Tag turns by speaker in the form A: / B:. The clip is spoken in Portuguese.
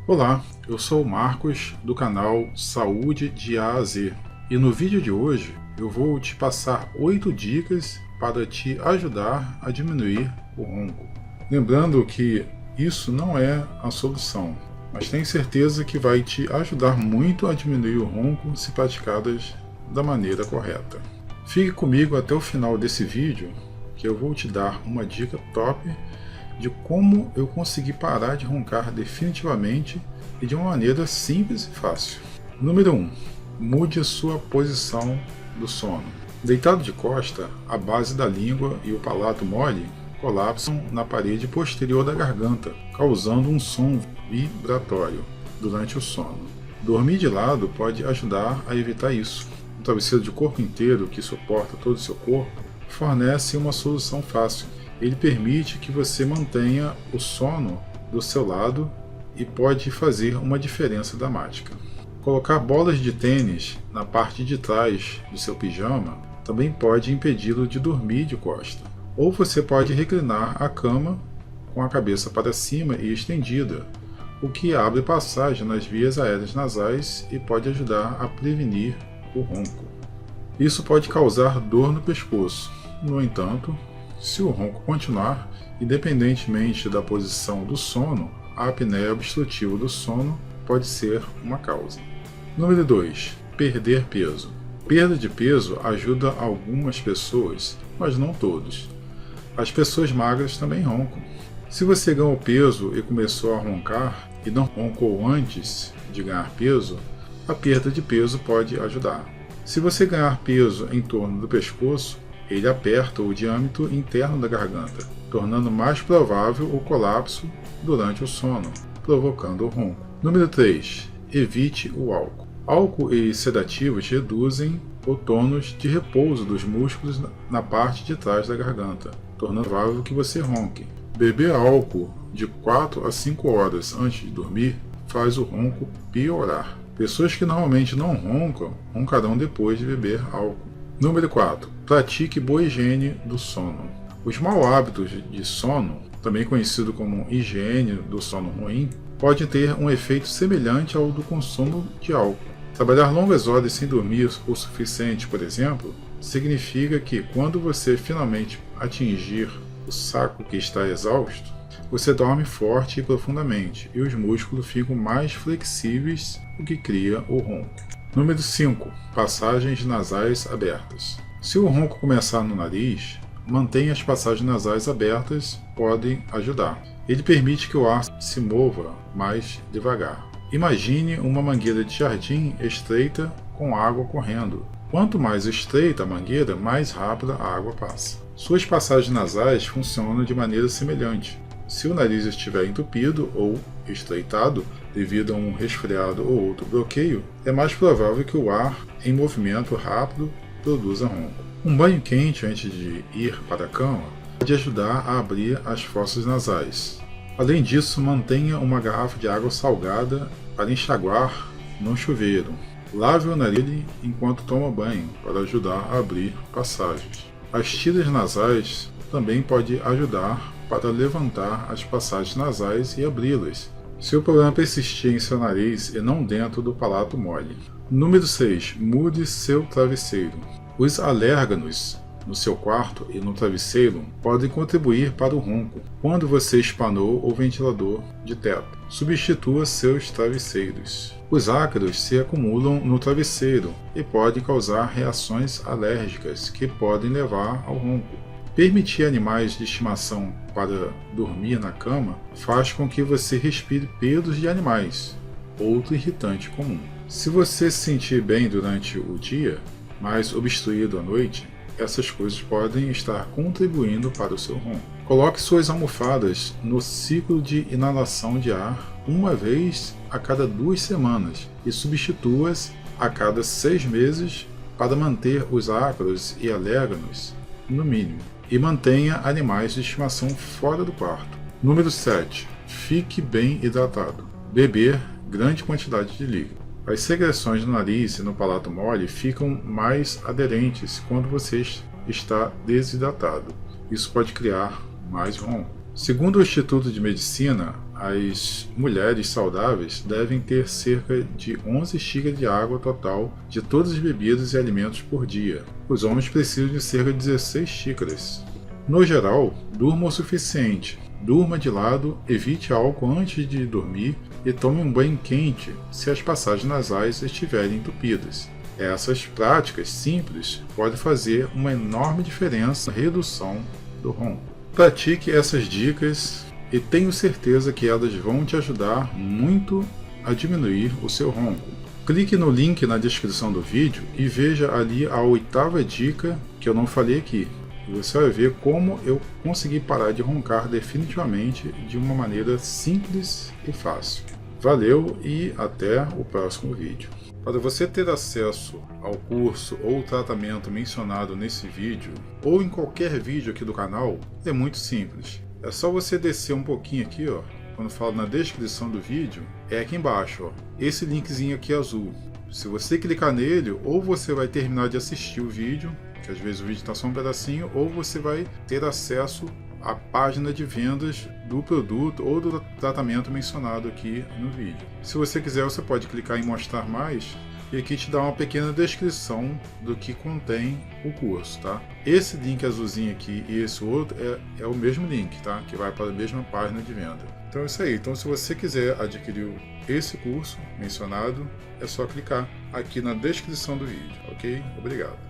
A: Olá, eu sou o Marcos do canal Saúde de A a Z e no vídeo de hoje eu vou te passar 8 dicas para te ajudar a diminuir o ronco. Lembrando que isso não é a solução, mas tenho certeza que vai te ajudar muito a diminuir o ronco se praticadas da maneira correta. Fique comigo até o final desse vídeo que eu vou te dar uma dica top de como eu consegui parar de roncar definitivamente e de uma maneira simples e fácil. Número 1. Mude a sua posição do sono. Deitado de costa, a base da língua e o palato mole colapsam na parede posterior da garganta, causando um som vibratório durante o sono. Dormir de lado pode ajudar a evitar isso. Um travesseiro de corpo inteiro que suporta todo o seu corpo fornece uma solução fácil. Ele permite que você mantenha o sono do seu lado e pode fazer uma diferença dramática. Colocar bolas de tênis na parte de trás do seu pijama também pode impedi-lo de dormir de costa. Ou você pode reclinar a cama com a cabeça para cima e estendida, o que abre passagem nas vias aéreas nasais e pode ajudar a prevenir o ronco. Isso pode causar dor no pescoço. No entanto, se o ronco continuar, independentemente da posição do sono, a apneia obstrutiva do sono pode ser uma causa. Número 2. Perder peso. Perda de peso ajuda algumas pessoas, mas não todos. As pessoas magras também roncam. Se você ganhou peso e começou a roncar e não roncou antes de ganhar peso, a perda de peso pode ajudar. Se você ganhar peso em torno do pescoço, ele aperta o diâmetro interno da garganta, tornando mais provável o colapso durante o sono, provocando o ronco. Número 3. Evite o álcool. Álcool e sedativos reduzem o tônus de repouso dos músculos na parte de trás da garganta, tornando provável que você ronque. Beber álcool de 4 a 5 horas antes de dormir faz o ronco piorar. Pessoas que normalmente não roncam, roncarão depois de beber álcool. Número 4. Pratique boa higiene do sono. Os maus hábitos de sono, também conhecido como higiene do sono ruim, pode ter um efeito semelhante ao do consumo de álcool. Trabalhar longas horas sem dormir o suficiente, por exemplo, significa que quando você finalmente atingir o saco que está exausto, você dorme forte e profundamente e os músculos ficam mais flexíveis, o que cria o ronco. Número 5. Passagens nasais abertas. Se o ronco começar no nariz, mantenha as passagens nasais abertas, podem ajudar. Ele permite que o ar se mova mais devagar. Imagine uma mangueira de jardim estreita com água correndo. Quanto mais estreita a mangueira, mais rápida a água passa. Suas passagens nasais funcionam de maneira semelhante. Se o nariz estiver entupido ou estreitado devido a um resfriado ou outro bloqueio, é mais provável que o ar em movimento rápido produza ronco. Um banho quente antes de ir para a cama pode ajudar a abrir as fossas nasais. Além disso, mantenha uma garrafa de água salgada para enxaguar no chuveiro. Lave o nariz enquanto toma banho para ajudar a abrir passagens. As tiras nasais também podem ajudar para levantar as passagens nasais e abri-las, se o problema persistir em seu nariz e não dentro do palato mole. Número 6. Mude seu travesseiro. Os alérgenos no seu quarto e no travesseiro podem contribuir para o ronco. Quando você espanou o ventilador de teto, substitua seus travesseiros. Os ácaros se acumulam no travesseiro e podem causar reações alérgicas que podem levar ao ronco. Permitir animais de estimação para dormir na cama faz com que você respire pelos de animais, outro irritante comum. Se você se sentir bem durante o dia, mas obstruído à noite, essas coisas podem estar contribuindo para o seu ronco. Coloque suas almofadas no ciclo de inalação de ar uma vez a cada 2 semanas e substitua-as a cada 6 meses para manter os ácaros e alérgenos no mínimo. E mantenha animais de estimação fora do quarto. Número 7. Fique bem hidratado. Beber grande quantidade de líquido. As secreções no nariz e no palato mole ficam mais aderentes quando você está desidratado. Isso pode criar mais ronco. Segundo o Instituto de Medicina, as mulheres saudáveis devem ter cerca de 11 xícaras de água total de todas as bebidas e alimentos por dia. Os homens precisam de cerca de 16 xícaras. No geral, durma o suficiente. Durma de lado, evite álcool antes de dormir e tome um banho quente se as passagens nasais estiverem entupidas. Essas práticas simples podem fazer uma enorme diferença na redução do ronco. Pratique essas dicas e tenho certeza que elas vão te ajudar muito a diminuir o seu ronco. Clique no link na descrição do vídeo e veja ali a 8ª dica que eu não falei aqui. Você vai ver como eu consegui parar de roncar definitivamente de uma maneira simples e fácil. Valeu e até o próximo vídeo. Para você ter acesso ao curso ou tratamento mencionado nesse vídeo, ou em qualquer vídeo aqui do canal, é muito simples. É só você descer um pouquinho aqui, ó, quando falo na descrição do vídeo, é aqui embaixo, ó, esse linkzinho aqui azul. Se você clicar nele, ou você vai terminar de assistir o vídeo, que às vezes o vídeo está só um pedacinho, ou você vai ter acesso à página de vendas do produto ou do tratamento mencionado aqui no vídeo. Se você quiser, você pode clicar em mostrar mais e aqui te dá uma pequena descrição do que contém o curso, tá? Esse link azulzinho aqui e esse outro é o mesmo link, tá? Que vai para a mesma página de venda. Então é isso aí. Então se você quiser adquirir esse curso mencionado, é só clicar aqui na descrição do vídeo, ok? Obrigado.